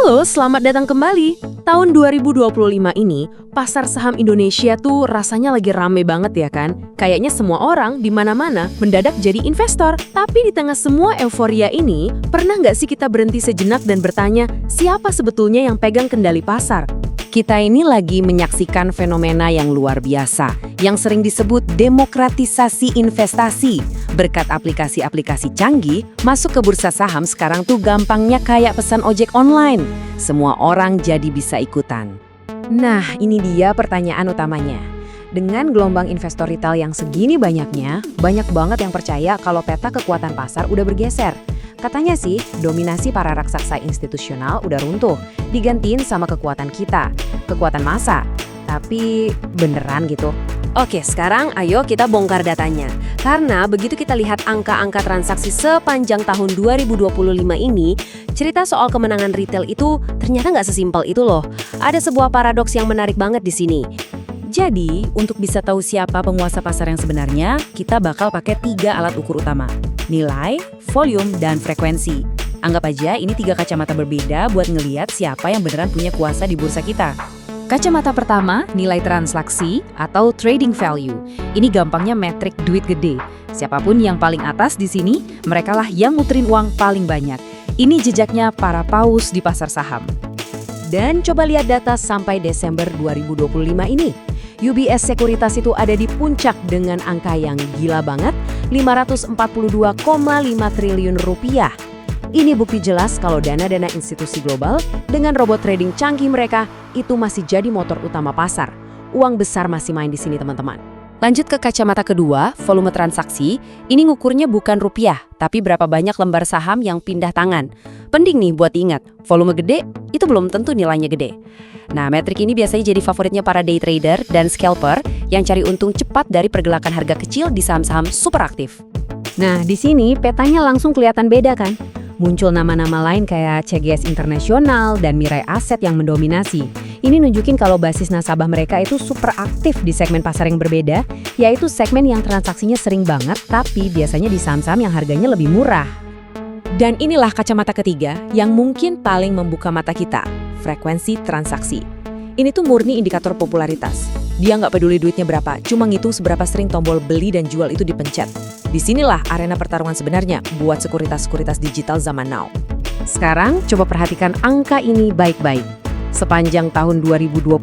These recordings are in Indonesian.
Halo, selamat datang kembali. Tahun 2025 ini, pasar saham Indonesia tuh rasanya lagi rame banget ya kan? Kayaknya semua orang di mana-mana mendadak jadi investor. Tapi di tengah semua euforia ini, pernah nggak sih kita berhenti sejenak dan bertanya, siapa sebetulnya yang pegang kendali pasar? Kita ini lagi menyaksikan fenomena yang luar biasa, yang sering disebut demokratisasi investasi. Berkat aplikasi-aplikasi canggih, masuk ke bursa saham sekarang tuh gampangnya kayak pesan ojek online. Semua orang jadi bisa ikutan. Nah, ini dia pertanyaan utamanya. Dengan gelombang investor retail yang segini banyaknya, banyak banget yang percaya kalau peta kekuatan pasar udah bergeser. Katanya sih, dominasi para raksasa institusional udah runtuh, digantiin sama kekuatan kita, kekuatan massa. Tapi beneran gitu? Oke, sekarang ayo kita bongkar datanya. Karena begitu kita lihat angka-angka transaksi sepanjang tahun 2025 ini, cerita soal kemenangan retail itu ternyata nggak sesimpel itu loh. Ada sebuah paradoks yang menarik banget di sini. Jadi, untuk bisa tahu siapa penguasa pasar yang sebenarnya, kita bakal pakai 3 alat ukur utama. Nilai, volume, dan frekuensi. Anggap aja ini 3 kacamata berbeda buat ngeliat siapa yang beneran punya kuasa di bursa kita. Kacamata pertama, nilai transaksi atau trading value. Ini gampangnya metrik duit gede. Siapapun yang paling atas di sini, merekalah yang muterin uang paling banyak. Ini jejaknya para paus di pasar saham. Dan coba lihat data sampai Desember 2025 ini. UBS Sekuritas itu ada di puncak dengan angka yang gila banget, 542,5 triliun rupiah. Ini bukti jelas kalau dana-dana institusi global dengan robot trading canggih mereka itu masih jadi motor utama pasar. Uang besar masih main di sini teman-teman. Lanjut ke kacamata kedua, volume transaksi. Ini ngukurnya bukan rupiah, tapi berapa banyak lembar saham yang pindah tangan. Penting nih buat diingat, volume gede itu belum tentu nilainya gede. Nah, metrik ini biasanya jadi favoritnya para day trader dan scalper yang cari untung cepat dari pergerakan harga kecil di saham-saham super aktif. Nah, di sini petanya langsung kelihatan beda kan? Muncul nama-nama lain kayak CGS Internasional dan Mirai Aset yang mendominasi. Ini nunjukin kalau basis nasabah mereka itu super aktif di segmen pasar yang berbeda, yaitu segmen yang transaksinya sering banget, tapi biasanya di saham-saham yang harganya lebih murah. Dan inilah kacamata ketiga yang mungkin paling membuka mata kita, frekuensi transaksi. Ini tuh murni indikator popularitas. Dia nggak peduli duitnya berapa, cuma ngitung seberapa sering tombol beli dan jual itu dipencet. Disinilah arena pertarungan sebenarnya buat sekuritas-sekuritas digital zaman now. Sekarang coba perhatikan angka ini baik-baik. Sepanjang tahun 2025,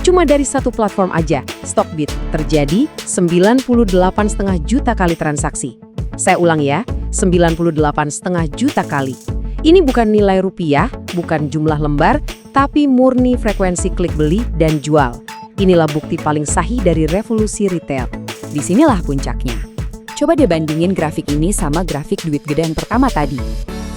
cuma dari satu platform aja, Stockbit, terjadi 98,5 juta kali transaksi. Saya ulang ya, 98,5 juta kali. Ini bukan nilai rupiah, bukan jumlah lembar, tapi murni frekuensi klik beli dan jual. Inilah bukti paling sahih dari revolusi retail. Disinilah puncaknya. Coba deh bandingin grafik ini sama grafik duit gede yang pertama tadi.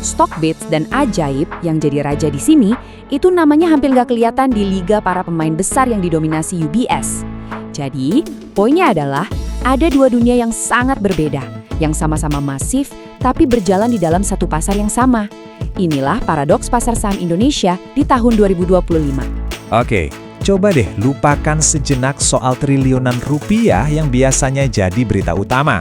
Stockbit dan Ajaib yang jadi raja di sini, itu namanya hampir nggak kelihatan di liga para pemain besar yang didominasi UBS. Jadi, poinnya adalah ada dua dunia yang sangat berbeda, yang sama-sama masif, tapi berjalan di dalam satu pasar yang sama. Inilah paradoks pasar saham Indonesia di tahun 2025. Oke, coba deh lupakan sejenak soal triliunan rupiah yang biasanya jadi berita utama.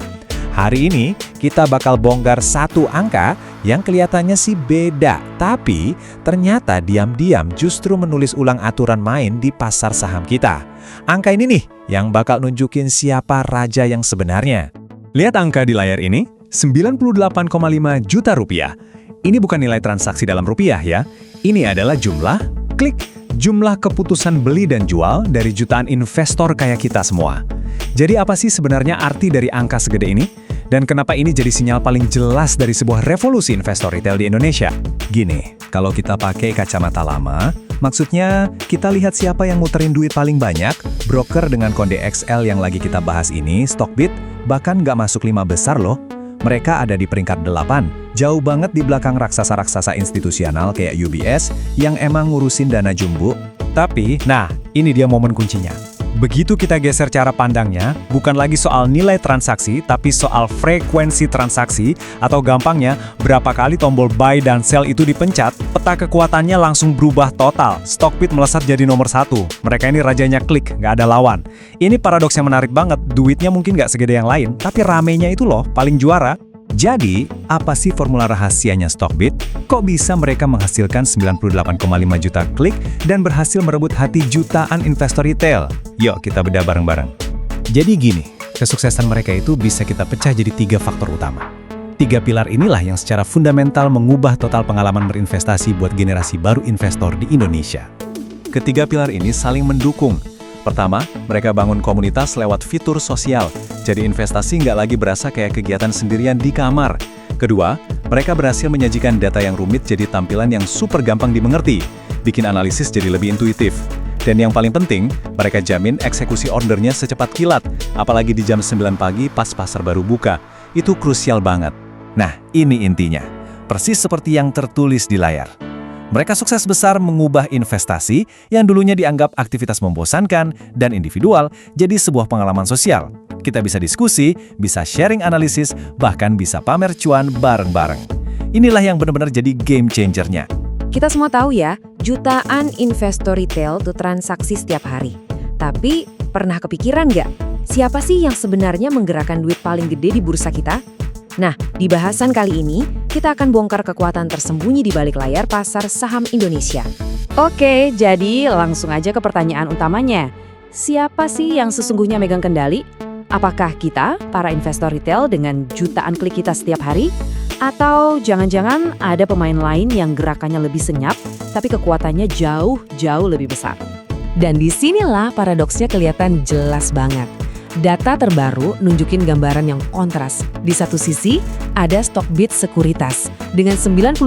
Hari ini kita bakal bongkar satu angka yang kelihatannya sih beda, tapi ternyata diam-diam justru menulis ulang aturan main di pasar saham kita. Angka ini nih yang bakal nunjukin siapa raja yang sebenarnya. Lihat angka di layar ini, 98,5 juta rupiah. Ini bukan nilai transaksi dalam rupiah ya. Ini adalah jumlah klik, jumlah keputusan beli dan jual dari jutaan investor kayak kita semua. Jadi apa sih sebenarnya arti dari angka segede ini? Dan kenapa ini jadi sinyal paling jelas dari sebuah revolusi investor retail di Indonesia? Gini, kalau kita pakai kacamata lama, maksudnya kita lihat siapa yang muterin duit paling banyak, broker dengan kode XL yang lagi kita bahas ini, Stockbit, bahkan nggak masuk 5 besar loh. Mereka ada di peringkat 8, jauh banget di belakang raksasa-raksasa institusional kayak UBS yang emang ngurusin dana jumbo. Tapi, nah, ini dia momen kuncinya. Begitu kita geser cara pandangnya, bukan lagi soal nilai transaksi, tapi soal frekuensi transaksi, atau gampangnya, berapa kali tombol buy dan sell itu dipencet, peta kekuatannya langsung berubah total. Stockbit melesat jadi nomor 1. Mereka ini rajanya klik, nggak ada lawan. Ini paradoks yang menarik banget, duitnya mungkin nggak segede yang lain, tapi ramenya itu loh, paling juara. Jadi, apa sih formula rahasianya Stockbit? Kok bisa mereka menghasilkan 98,5 juta klik dan berhasil merebut hati jutaan investor retail? Yuk kita bedah bareng-bareng. Jadi gini, kesuksesan mereka itu bisa kita pecah jadi 3 faktor utama. 3 pilar inilah yang secara fundamental mengubah total pengalaman berinvestasi buat generasi baru investor di Indonesia. Ketiga pilar ini saling mendukung. Pertama, mereka bangun komunitas lewat fitur sosial, jadi investasi nggak lagi berasa kayak kegiatan sendirian di kamar. Kedua, mereka berhasil menyajikan data yang rumit jadi tampilan yang super gampang dimengerti, bikin analisis jadi lebih intuitif. Dan yang paling penting, mereka jamin eksekusi ordernya secepat kilat, apalagi di jam 9 pagi pas pasar baru buka. Itu krusial banget. Nah, ini intinya. Persis seperti yang tertulis di layar. Mereka sukses besar mengubah investasi yang dulunya dianggap aktivitas membosankan dan individual jadi sebuah pengalaman sosial. Kita bisa diskusi, bisa sharing analisis, bahkan bisa pamer cuan bareng-bareng. Inilah yang benar-benar jadi game changer-nya. Kita semua tahu ya, jutaan investor retail tuh transaksi setiap hari. Tapi, pernah kepikiran nggak? Siapa sih yang sebenarnya menggerakkan duit paling gede di bursa kita? Nah, di bahasan kali ini, kita akan bongkar kekuatan tersembunyi di balik layar pasar saham Indonesia. Oke, jadi langsung aja ke pertanyaan utamanya. Siapa sih yang sesungguhnya megang kendali? Apakah kita, para investor retail dengan jutaan klik kita setiap hari? Atau jangan-jangan ada pemain lain yang gerakannya lebih senyap, tapi kekuatannya jauh lebih besar? Dan disinilah paradoksnya kelihatan jelas banget. Data terbaru nunjukin gambaran yang kontras. Di satu sisi, ada Stockbit Sekuritas dengan 98,5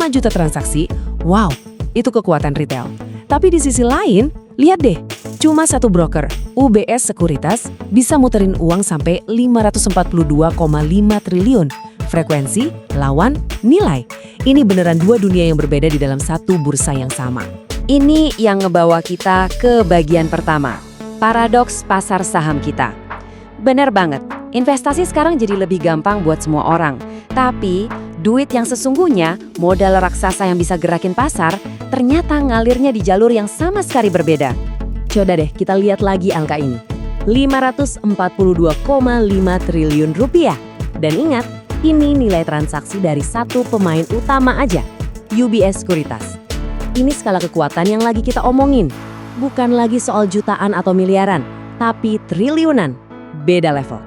juta transaksi. Wow, itu kekuatan retail. Tapi di sisi lain, lihat deh, cuma satu broker, UBS Sekuritas, bisa muterin uang sampai 542,5 triliun. Frekuensi, lawan, nilai. Ini beneran dua dunia yang berbeda di dalam satu bursa yang sama. Ini yang ngebawa kita ke bagian pertama. Paradoks pasar saham kita. Bener banget, investasi sekarang jadi lebih gampang buat semua orang. Tapi, duit yang sesungguhnya, modal raksasa yang bisa gerakin pasar, ternyata ngalirnya di jalur yang sama sekali berbeda. Coba deh kita lihat lagi angka ini. 542,5 triliun rupiah. Dan ingat, ini nilai transaksi dari satu pemain utama aja, UBS Sekuritas. Ini skala kekuatan yang lagi kita omongin. Bukan lagi soal jutaan atau miliaran, tapi triliunan. Beda level.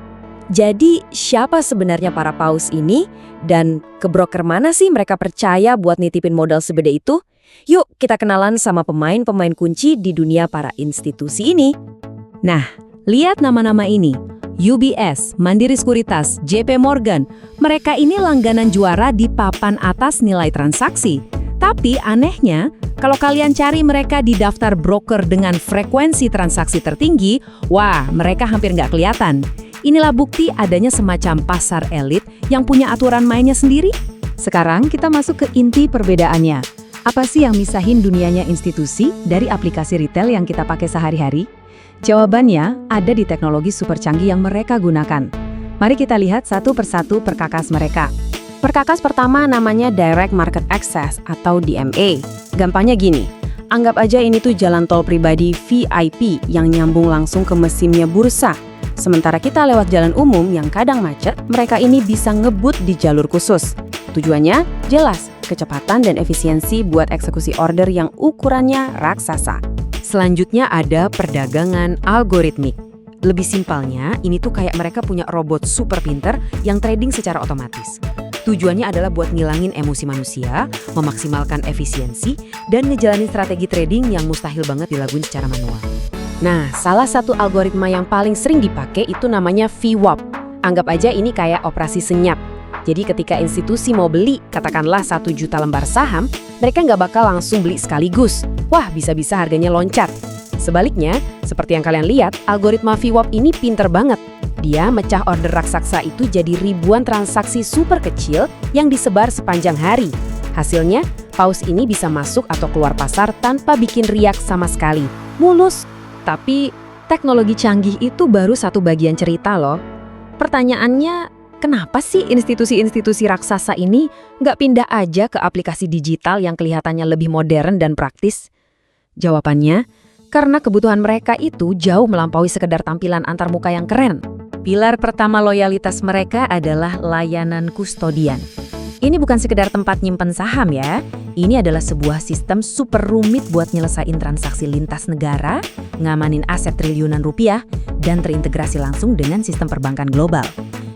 Jadi, siapa sebenarnya para paus ini? Dan ke broker mana sih mereka percaya buat nitipin modal segede itu? Yuk, kita kenalan sama pemain-pemain kunci di dunia para institusi ini. Nah, lihat nama-nama ini. UBS, Mandiri Sekuritas, JP Morgan. Mereka ini langganan juara di papan atas nilai transaksi. Tapi anehnya, kalau kalian cari mereka di daftar broker dengan frekuensi transaksi tertinggi, wah, mereka hampir nggak kelihatan. Inilah bukti adanya semacam pasar elit yang punya aturan mainnya sendiri. Sekarang kita masuk ke inti perbedaannya. Apa sih yang misahin dunianya institusi dari aplikasi retail yang kita pakai sehari-hari? Jawabannya ada di teknologi super canggih yang mereka gunakan. Mari kita lihat satu persatu perkakas mereka. Perkakas pertama namanya Direct Market Access atau DMA. Gampangnya gini, anggap aja ini tuh jalan tol pribadi VIP yang nyambung langsung ke mesinnya bursa. Sementara kita lewat jalan umum yang kadang macet, mereka ini bisa ngebut di jalur khusus. Tujuannya jelas, kecepatan dan efisiensi buat eksekusi order yang ukurannya raksasa. Selanjutnya ada perdagangan algoritmik. Lebih simpelnya, ini tuh kayak mereka punya robot super pinter yang trading secara otomatis. Tujuannya adalah buat ngilangin emosi manusia, memaksimalkan efisiensi, dan ngejalanin strategi trading yang mustahil banget dilakuin secara manual. Nah, salah satu algoritma yang paling sering dipakai itu namanya VWAP. Anggap aja ini kayak operasi senyap. Jadi ketika institusi mau beli, katakanlah 1 juta lembar saham, mereka nggak bakal langsung beli sekaligus. Wah, bisa-bisa harganya loncat. Sebaliknya, seperti yang kalian lihat, algoritma VWAP ini pinter banget. Dia mecah order raksasa itu jadi ribuan transaksi super kecil yang disebar sepanjang hari. Hasilnya, paus ini bisa masuk atau keluar pasar tanpa bikin riak sama sekali. Mulus. Tapi, teknologi canggih itu baru satu bagian cerita loh. Pertanyaannya, kenapa sih institusi-institusi raksasa ini nggak pindah aja ke aplikasi digital yang kelihatannya lebih modern dan praktis? Jawabannya, karena kebutuhan mereka itu jauh melampaui sekedar tampilan antarmuka yang keren. Pilar pertama loyalitas mereka adalah layanan kustodian. Ini bukan sekedar tempat nyimpen saham ya. Ini adalah sebuah sistem super rumit buat nyelesain transaksi lintas negara, ngamanin aset triliunan rupiah, dan terintegrasi langsung dengan sistem perbankan global.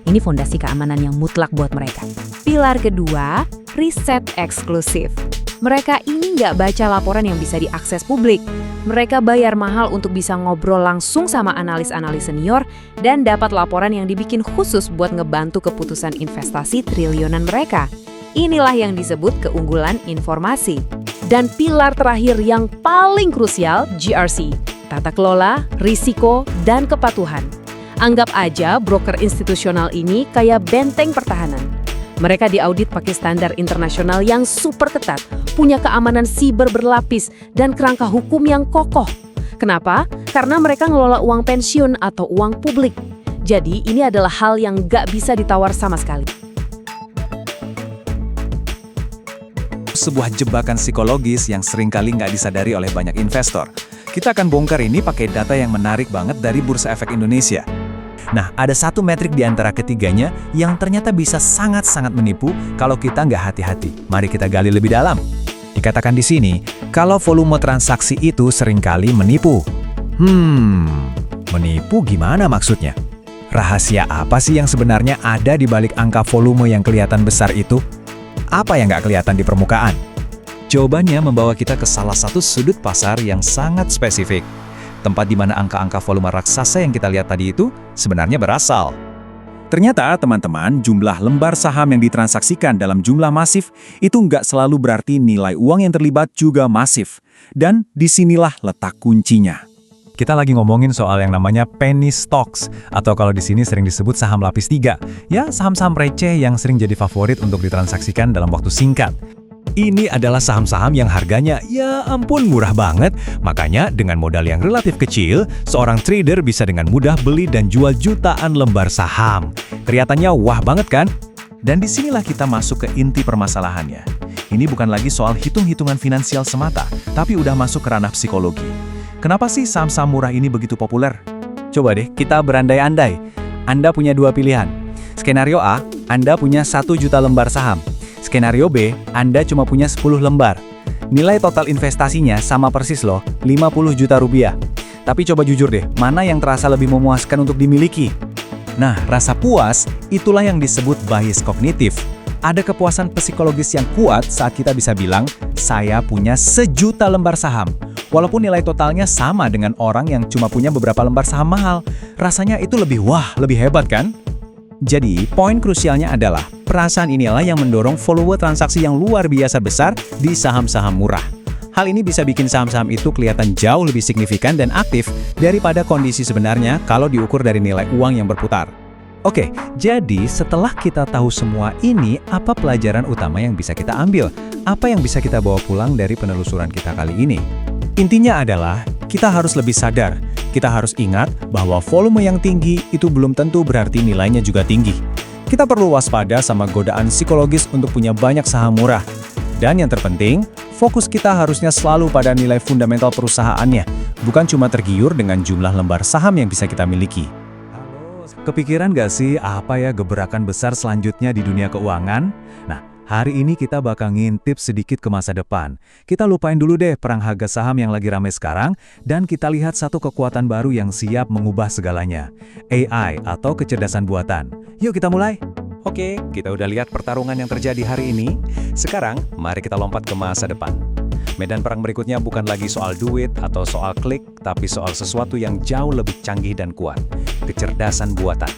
Ini fondasi keamanan yang mutlak buat mereka. Pilar kedua, riset eksklusif. Mereka ini nggak baca laporan yang bisa diakses publik. Mereka bayar mahal untuk bisa ngobrol langsung sama analis-analis senior dan dapat laporan yang dibikin khusus buat ngebantu keputusan investasi triliunan mereka. Inilah yang disebut keunggulan informasi. Dan pilar terakhir yang paling krusial, GRC, tata kelola, risiko, dan kepatuhan. Anggap aja broker institusional ini kayak benteng pertahanan. Mereka diaudit pakai standar internasional yang super ketat, punya keamanan siber berlapis, dan kerangka hukum yang kokoh. Kenapa? Karena mereka ngelola uang pensiun atau uang publik. Jadi ini adalah hal yang nggak bisa ditawar sama sekali. Sebuah jebakan psikologis yang seringkali nggak disadari oleh banyak investor. Kita akan bongkar ini pakai data yang menarik banget dari Bursa Efek Indonesia. Nah, ada satu metrik di antara ketiganya yang ternyata bisa sangat-sangat menipu kalau kita nggak hati-hati. Mari kita gali lebih dalam. Dikatakan di sini, kalau volume transaksi itu seringkali menipu. Menipu gimana maksudnya? Rahasia apa sih yang sebenarnya ada di balik angka volume yang kelihatan besar itu? Apa yang nggak kelihatan di permukaan? Jawabannya membawa kita ke salah satu sudut pasar yang sangat spesifik. Tempat di mana angka-angka volume raksasa yang kita lihat tadi itu sebenarnya berasal. Ternyata, teman-teman, jumlah lembar saham yang ditransaksikan dalam jumlah masif itu nggak selalu berarti nilai uang yang terlibat juga masif. Dan disinilah letak kuncinya. Kita lagi ngomongin soal yang namanya penny stocks, atau kalau di sini sering disebut saham lapis 3. Ya, saham-saham receh yang sering jadi favorit untuk ditransaksikan dalam waktu singkat. Ini adalah saham-saham yang harganya, ya ampun, murah banget. Makanya dengan modal yang relatif kecil, seorang trader bisa dengan mudah beli dan jual jutaan lembar saham. Kelihatannya wah banget kan? Dan disinilah kita masuk ke inti permasalahannya. Ini bukan lagi soal hitung-hitungan finansial semata, tapi udah masuk ke ranah psikologi. Kenapa sih saham-saham murah ini begitu populer? Coba deh kita berandai-andai. Anda punya dua pilihan. Skenario A, Anda punya 1 juta lembar saham. Skenario B, Anda cuma punya 10 lembar. Nilai total investasinya sama persis loh, 50 juta rupiah. Tapi coba jujur deh, mana yang terasa lebih memuaskan untuk dimiliki? Nah, rasa puas, itulah yang disebut bias kognitif. Ada kepuasan psikologis yang kuat saat kita bisa bilang, saya punya 1 juta lembar saham. Walaupun nilai totalnya sama dengan orang yang cuma punya beberapa lembar saham mahal. Rasanya itu lebih hebat kan? Jadi, poin krusialnya adalah perasaan inilah yang mendorong volume transaksi yang luar biasa besar di saham-saham murah. Hal ini bisa bikin saham-saham itu kelihatan jauh lebih signifikan dan aktif daripada kondisi sebenarnya kalau diukur dari nilai uang yang berputar. Oke, jadi setelah kita tahu semua ini, apa pelajaran utama yang bisa kita ambil? Apa yang bisa kita bawa pulang dari penelusuran kita kali ini? Intinya adalah, kita harus lebih sadar. Kita harus ingat bahwa volume yang tinggi itu belum tentu berarti nilainya juga tinggi. Kita perlu waspada sama godaan psikologis untuk punya banyak saham murah. Dan yang terpenting, fokus kita harusnya selalu pada nilai fundamental perusahaannya, bukan cuma tergiur dengan jumlah lembar saham yang bisa kita miliki. Kepikiran gak sih apa ya gebrakan besar selanjutnya di dunia keuangan? Nah, hari ini kita bakal ngintip sedikit ke masa depan. Kita lupain dulu deh perang harga saham yang lagi ramai sekarang, dan kita lihat satu kekuatan baru yang siap mengubah segalanya. AI atau kecerdasan buatan. Yuk kita mulai! Oke, kita udah lihat pertarungan yang terjadi hari ini. Sekarang, mari kita lompat ke masa depan. Medan perang berikutnya bukan lagi soal duit atau soal klik, tapi soal sesuatu yang jauh lebih canggih dan kuat. Kecerdasan buatan.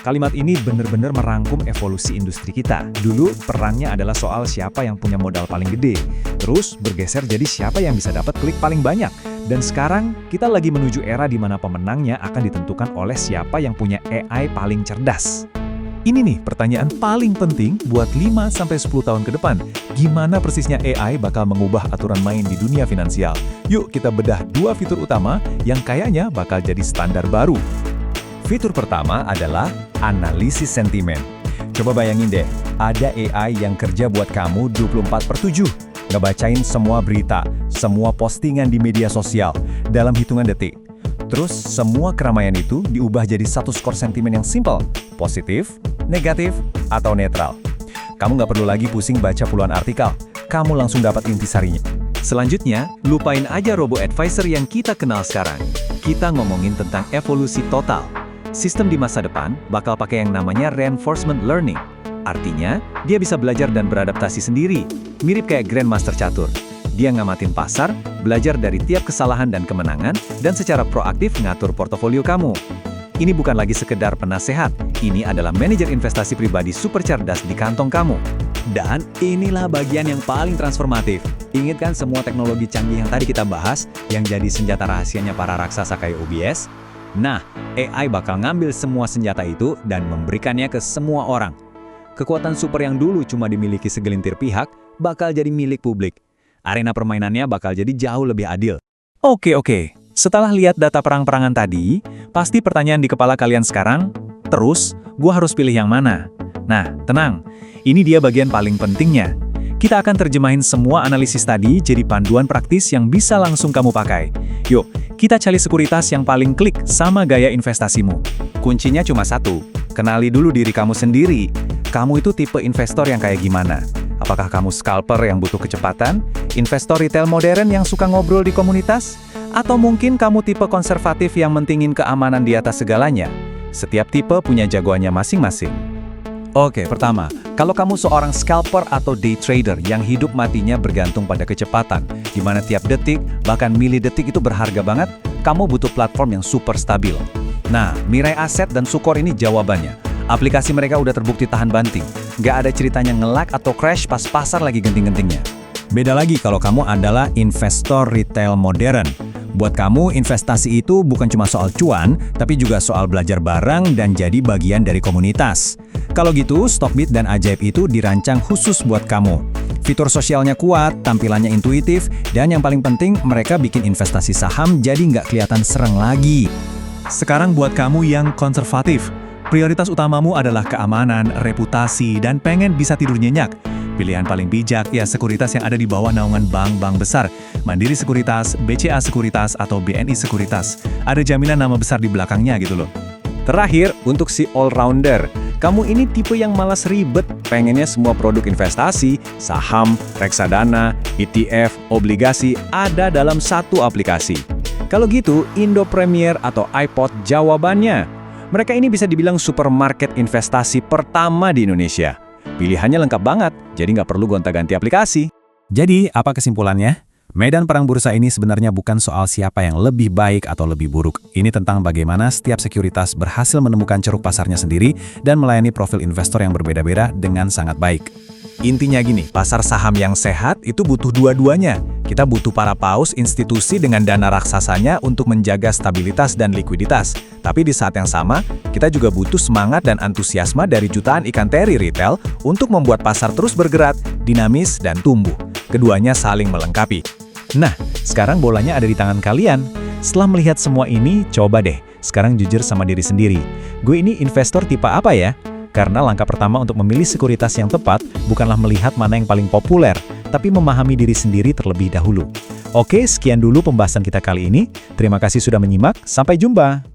Kalimat ini benar-benar merangkum evolusi industri kita. Dulu, perangnya adalah soal siapa yang punya modal paling gede. Terus, bergeser jadi siapa yang bisa dapat klik paling banyak. Dan sekarang, kita lagi menuju era di mana pemenangnya akan ditentukan oleh siapa yang punya AI paling cerdas. Ini nih pertanyaan paling penting buat 5-10 tahun ke depan. Gimana persisnya AI bakal mengubah aturan main di dunia finansial? Yuk kita bedah 2 fitur utama yang kayaknya bakal jadi standar baru. Fitur pertama adalah analisis sentimen. Coba bayangin deh, ada AI yang kerja buat kamu 24/7. Ngebacain semua berita, semua postingan di media sosial dalam hitungan detik. Terus semua keramaian itu diubah jadi satu skor sentimen yang simpel, positif, negatif, atau netral. Kamu nggak perlu lagi pusing baca puluhan artikel, kamu langsung dapat intisarinya. Selanjutnya, lupain aja robo-advisor yang kita kenal sekarang. Kita ngomongin tentang evolusi total. Sistem di masa depan bakal pakai yang namanya reinforcement learning. Artinya, dia bisa belajar dan beradaptasi sendiri, mirip kayak Grandmaster Catur. Dia ngamatin pasar, belajar dari tiap kesalahan dan kemenangan, dan secara proaktif ngatur portofolio kamu. Ini bukan lagi sekedar penasehat, ini adalah manajer investasi pribadi super cerdas di kantong kamu. Dan inilah bagian yang paling transformatif. Ingat kan semua teknologi canggih yang tadi kita bahas, yang jadi senjata rahasianya para raksasa kayak UBS? Nah, AI bakal ngambil semua senjata itu dan memberikannya ke semua orang. Kekuatan super yang dulu cuma dimiliki segelintir pihak, bakal jadi milik publik. Arena permainannya bakal jadi jauh lebih adil. Oke. Setelah lihat data perang-perangan tadi, pasti pertanyaan di kepala kalian sekarang, terus, gua harus pilih yang mana? Nah, tenang. Ini dia bagian paling pentingnya. Kita akan terjemahin semua analisis tadi jadi panduan praktis yang bisa langsung kamu pakai. Yuk, kita cari sekuritas yang paling klik sama gaya investasimu. Kuncinya cuma satu, kenali dulu diri kamu sendiri. Kamu itu tipe investor yang kayak gimana? Apakah kamu scalper yang butuh kecepatan? Investor retail modern yang suka ngobrol di komunitas? Atau mungkin kamu tipe konservatif yang mentingin keamanan di atas segalanya? Setiap tipe punya jagoannya masing-masing. Oke, pertama, kalau kamu seorang scalper atau day trader yang hidup matinya bergantung pada kecepatan, di mana tiap detik, bahkan milidetik itu berharga banget, kamu butuh platform yang super stabil. Nah, Mirai Asset dan Sukor ini jawabannya. Aplikasi mereka udah terbukti tahan banting. Nggak ada ceritanya nge-lag atau crash pas pasar lagi genting-gentingnya. Beda lagi kalau kamu adalah investor retail modern. Buat kamu, investasi itu bukan cuma soal cuan, tapi juga soal belajar bareng dan jadi bagian dari komunitas. Kalau gitu, Stockbit dan Ajaib itu dirancang khusus buat kamu. Fitur sosialnya kuat, tampilannya intuitif, dan yang paling penting, mereka bikin investasi saham jadi nggak kelihatan serem lagi. Sekarang buat kamu yang konservatif, prioritas utamamu adalah keamanan, reputasi, dan pengen bisa tidur nyenyak. Pilihan paling bijak ya sekuritas yang ada di bawah naungan bank-bank besar. Mandiri Sekuritas, BCA Sekuritas, atau BNI Sekuritas. Ada jaminan nama besar di belakangnya gitu loh. Terakhir, untuk si all-rounder. Kamu ini tipe yang malas ribet, pengennya semua produk investasi, saham, reksadana, ETF, obligasi ada dalam satu aplikasi. Kalau gitu, Indo Premier atau iPod jawabannya. Mereka ini bisa dibilang supermarket investasi pertama di Indonesia. Pilihannya lengkap banget, jadi nggak perlu gonta-ganti aplikasi. Jadi, apa kesimpulannya? Medan perang bursa ini sebenarnya bukan soal siapa yang lebih baik atau lebih buruk. Ini tentang bagaimana setiap sekuritas berhasil menemukan ceruk pasarnya sendiri dan melayani profil investor yang berbeda-beda dengan sangat baik. Intinya gini, pasar saham yang sehat itu butuh dua-duanya. Kita butuh para paus institusi dengan dana raksasanya untuk menjaga stabilitas dan likuiditas. Tapi di saat yang sama, kita juga butuh semangat dan antusiasme dari jutaan ikan teri retail untuk membuat pasar terus bergerak, dinamis, dan tumbuh. Keduanya saling melengkapi. Nah, sekarang bolanya ada di tangan kalian. Setelah melihat semua ini, coba deh, sekarang jujur sama diri sendiri. Gue ini investor tipe apa ya? Karena langkah pertama untuk memilih sekuritas yang tepat bukanlah melihat mana yang paling populer, tapi memahami diri sendiri terlebih dahulu. Oke, sekian dulu pembahasan kita kali ini. Terima kasih sudah menyimak, sampai jumpa!